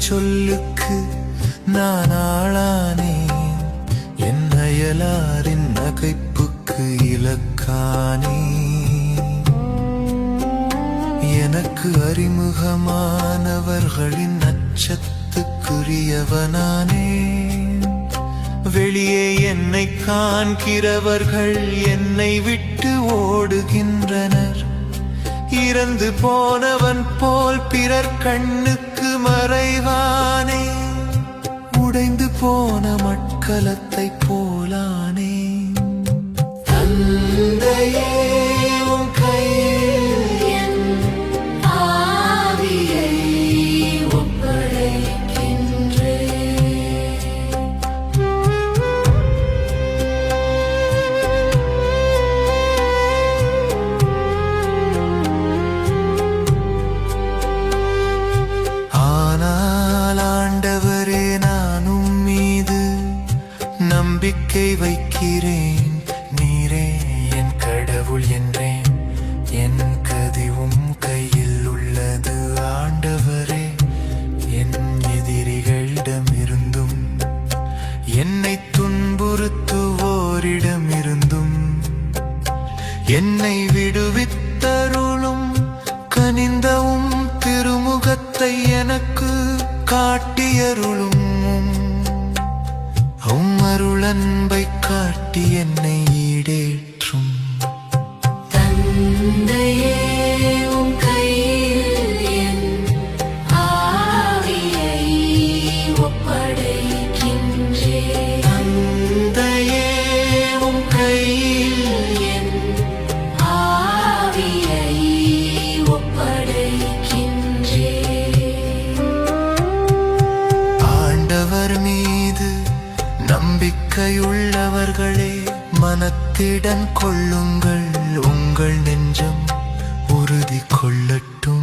சொல்லுக்கு நான் ஆளானேன், என் அயலாரின் நகைப்புக்கு இலக்கானே. எனக்கு அறிமுகமானவர்களின் அச்சத்துக்குரியவனானே. வெளியே என்னை காண்கிறவர்கள் என்னை விட்டு ஓடுகின்றனர். இறந்து போனவன் போல் பிறர் கண்ணுக்கு மறைவானே. உடைந்து போன மட்கலத்தை போலானே. தந்தையே உம் கையில் என் ஆவியை நம்பிக்கை வைக்கிறேன். நீரே என் கடவுள் என்றேன். என் கதிவும் கையில் உள்ளது ஆண்டவரே. என் எதிரிகளிடமிருந்தும் என்னை துன்புறுத்துவோரிடமிருந்தும் என்னை விடுவித்தருளும். கனிந்தவும் திருமுகத்தை எனக்கு காட்டியருளும். அருளன்பை காட்டி என்னை ஈடேற்றும். தந்தையே உம் கையில் என் ஆவியை ஒப்படைக்கின்றேன். தந்தையே உம் கையில் என் ஆவியை ஒப்படைக்கின்றேன். ஆண்டவர் மீது நம்பிக்கையுள்ளவர்களே, மனத்திடன் கொள்ளுங்கள். உங்கள் நெஞ்சம் உறுதி கொள்ளட்டும்.